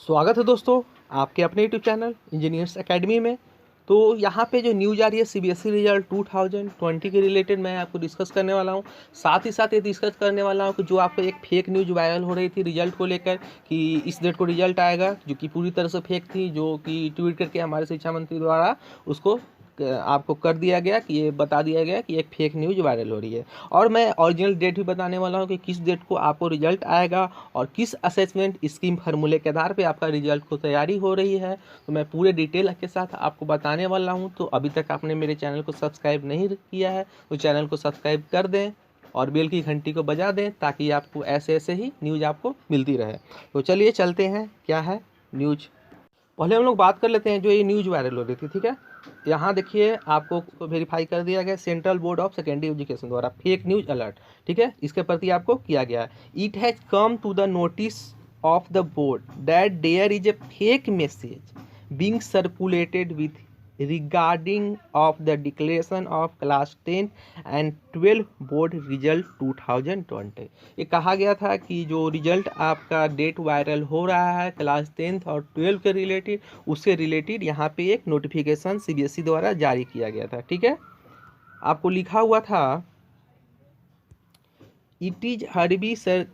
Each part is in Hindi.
स्वागत है दोस्तों आपके अपने यूट्यूब चैनल इंजीनियर्स एकेडमी में। तो यहाँ पे जो न्यूज़ आ रही है सीबीएसई रिजल्ट 2020 के रिलेटेड मैं आपको डिस्कस करने वाला हूँ। साथ ही साथ ये डिस्कस करने वाला हूँ कि जो आपको एक फेक न्यूज़ वायरल हो रही थी रिजल्ट को लेकर कि इस डेट को रिजल्ट आएगा, जो कि पूरी तरह से फेक थी, जो कि ट्वीट करके हमारे शिक्षा मंत्री द्वारा उसको आपको कर दिया गया कि ये बता दिया गया कि एक फेक न्यूज़ वायरल हो रही है। और मैं ओरिजिनल डेट भी बताने वाला हूँ कि किस डेट को आपको रिजल्ट आएगा और किस असेसमेंट स्कीम फार्मूले के आधार पे आपका रिजल्ट को तैयारी हो रही है। तो मैं पूरे डिटेल के साथ आपको बताने वाला हूँ। तो अभी तक आपने मेरे चैनल को सब्सक्राइब नहीं किया है तो चैनल को सब्सक्राइब कर दें और बेल की घंटी को बजा दें ताकि आपको ऐसे ऐसे ही न्यूज़ आपको मिलती रहे। तो चलिए चलते हैं क्या है न्यूज़। पहले हम लोग बात कर लेते हैं जो ये न्यूज़ वायरल हो रही थी, ठीक है। यहाँ देखिए आपको वेरीफाई कर दिया गया central board of secondary education द्वारा फेक न्यूज़ अलर्ट, ठीक है, इसके प्रति आपको किया गया है। It has come to the notice of the board that there is a fake message being circulated with regarding of the declaration of class 10 and 12 board result 2020। ये कहा गया था कि जो रिजल्ट आपका डेट वायरल हो रहा है क्लास 10th और 12 के रिलेटेड, उससे रिलेटेड यहाँ पे एक नोटिफिकेशन सीबीएसई द्वारा जारी किया गया था, ठीक है। आपको लिखा हुआ था it is hereby sir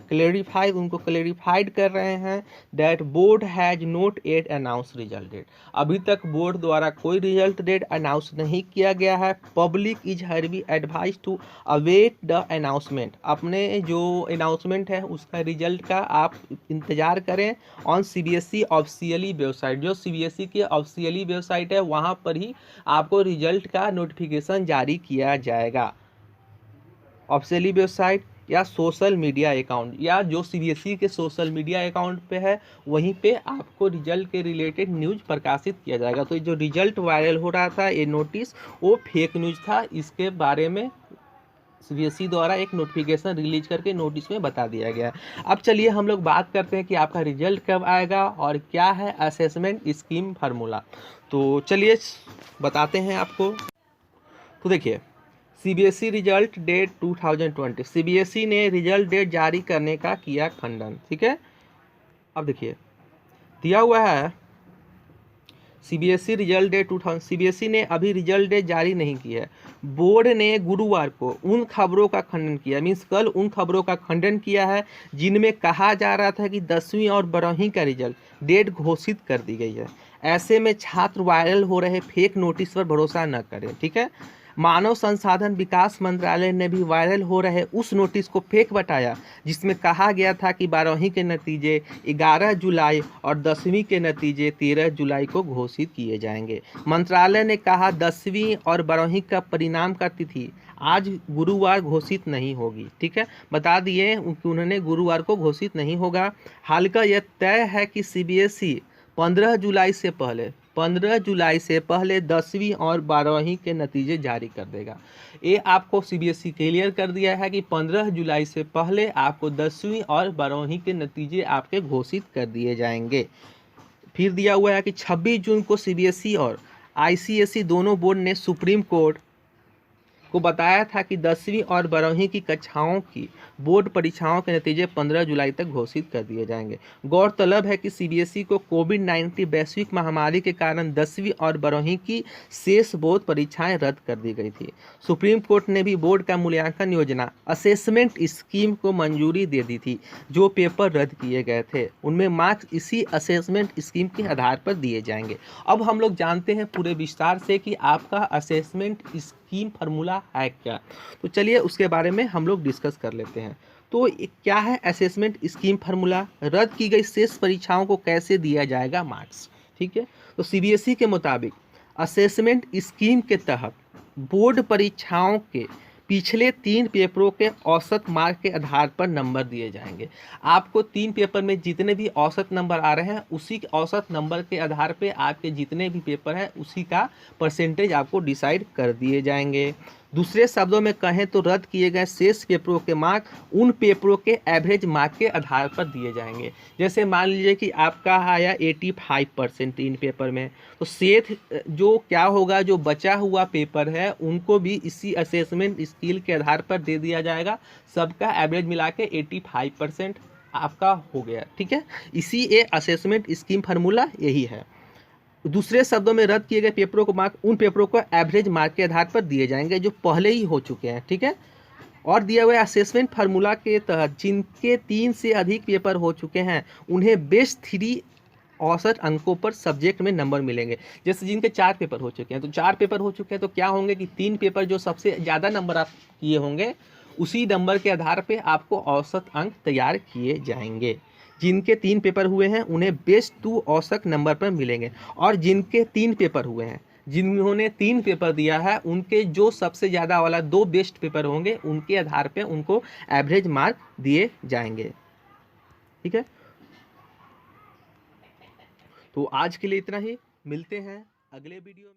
clarified उनको क्लेरिफाइड कर रहे हैं that board has not yet announce result date. अभी तक बोर्ड द्वारा कोई रिजल्ट डेट अनाउंस नहीं किया गया है। Public is hereby advise to await the announcement. अपने जो अनाउंसमेंट है उसका रिजल्ट का आप इंतजार करें ऑन सीबीएसई ऑफिशियली वेबसाइट। जो सीबीएसई की ऑफिशियली वेबसाइट है वहाँ पर ही आपको रिजल्ट का नोटिफिकेशन जारी किया जाएगा। ऑफिशियली वेबसाइट या सोशल मीडिया अकाउंट या जो सीबीएसई के सोशल मीडिया अकाउंट पे है वहीं पे आपको रिजल्ट के रिलेटेड न्यूज़ प्रकाशित किया जाएगा। तो जो रिजल्ट वायरल हो रहा था ये नोटिस वो फेक न्यूज़ था, इसके बारे में सीबीएसई द्वारा एक नोटिफिकेशन रिलीज करके नोटिस में बता दिया गया है। अब चलिए हम लोग बात करते हैं कि आपका रिजल्ट कब आएगा और क्या है असेसमेंट स्कीम फार्मूला। तो चलिए बताते हैं आपको। तो देखिए सीबीएसई रिजल्ट डेट 2020, सीबीएसई ने रिजल्ट डेट जारी करने का किया खंडन, ठीक है। अब देखिए दिया हुआ है सीबीएसई रिजल्ट डेट 2000। सीबीएसई ने अभी रिजल्ट डेट जारी नहीं की है। बोर्ड ने गुरुवार को उन खबरों का खंडन किया, मीन्स कल उन खबरों का खंडन किया है जिनमें कहा जा रहा था कि 10वीं और 12वीं का रिजल्ट डेट घोषित कर दी गई है। ऐसे में छात्र वायरल हो रहे फेक नोटिस पर भरोसा न करें, ठीक है। मानव संसाधन विकास मंत्रालय ने भी वायरल हो रहे उस नोटिस को फेक बताया जिसमें कहा गया था कि 12वीं के नतीजे 11 जुलाई और 10वीं के नतीजे 13 जुलाई को घोषित किए जाएंगे। मंत्रालय ने कहा 10वीं और 12वीं का परिणाम का तिथि आज गुरुवार घोषित नहीं होगी, ठीक है। बता दिए कि उन्होंने गुरुवार को घोषित नहीं होगा। हालांकि यह तय है कि सीबीएसई 15 जुलाई से पहले 10वीं और 12वीं के नतीजे जारी कर देगा। ये आपको सीबीएसई क्लियर कर दिया है कि 15 जुलाई से पहले आपको 10वीं और 12वीं के नतीजे आपके घोषित कर दिए जाएंगे। फिर दिया हुआ है कि 26 जून को सीबीएसई और आईसीएसई दोनों बोर्ड ने सुप्रीम कोर्ट को बताया था कि 10वीं और 12वीं की कक्षाओं की बोर्ड परीक्षाओं के नतीजे 15 जुलाई तक घोषित कर दिए जाएंगे। गौरतलब है कि सीबीएसई को कोविड-19 वैश्विक महामारी के कारण 10वीं और 12वीं की शेष बोर्ड परीक्षाएं रद्द कर दी गई थी। सुप्रीम कोर्ट ने भी बोर्ड का मूल्यांकन योजना असेसमेंट स्कीम को मंजूरी दे दी थी। जो पेपर रद्द किए गए थे उनमें मार्क्स इसी असेसमेंट स्कीम के आधार पर दिए जाएंगे। अब हम लोग जानते हैं पूरे विस्तार से कि आपका असेसमेंट स्कीम फार्मूला है क्या। तो चलिए उसके बारे में हम लोग डिस्कस कर लेते हैं। तो क्या है असेसमेंट स्कीम फार्मूला? रद्द की गई शेष परीक्षाओं को कैसे दिया जाएगा मार्क्स, ठीक है। तो सीबीएसई के मुताबिक असेसमेंट स्कीम के तहत बोर्ड परीक्षाओं के पिछले 3 पेपरों के औसत मार्क के आधार पर नंबर दिए जाएंगे। आपको 3 पेपर में जितने भी औसत नंबर आ रहे हैं उसी औसत नंबर के आधार पे आपके जितने भी पेपर हैं उसी का परसेंटेज आपको डिसाइड कर दिए जाएंगे। दूसरे शब्दों में कहें तो रद्द किए गए शेष पेपरों के मार्क उन पेपरों के एवरेज मार्क के आधार पर दिए जाएंगे। जैसे मान लीजिए कि आपका आया 85% इन पेपर में, तो शेष जो क्या होगा, जो बचा हुआ पेपर है उनको भी इसी असेसमेंट स्किल के आधार पर दे दिया जाएगा। सबका एवरेज मिला के 85% आपका हो गया, ठीक है। इसी ये असेसमेंट स्कीम फार्मूला यही है। दूसरे शब्दों में रद्द किए गए पेपरों को मार्क, उन पेपरों को एवरेज मार्क के आधार पर दिए जाएंगे जो पहले ही हो चुके हैं, ठीक है। और दिया हुआ असेसमेंट फार्मूला के तहत जिनके 3 से अधिक पेपर हो चुके हैं उन्हें बेस्ट 3 औसत अंकों पर सब्जेक्ट में नंबर मिलेंगे। जैसे जिनके 4 पेपर हो चुके हैं, तो 4 पेपर हो चुके हैं तो क्या होंगे कि 3 पेपर जो सबसे ज़्यादा नंबर आप किए होंगे उसी नंबर के आधार पे आपको औसत अंक तैयार किए जाएंगे। जिनके 3 पेपर हुए हैं उन्हें बेस्ट 2 औसत नंबर पर मिलेंगे। और जिनके 3 पेपर हुए हैं, जिन्होंने 3 पेपर दिया है, उनके जो सबसे ज़्यादा वाला 2 बेस्ट पेपर होंगे उनके आधार पे उनको एवरेज मार्क दिए जाएंगे, ठीक है। तो आज के लिए इतना ही, मिलते हैं अगले वीडियो में।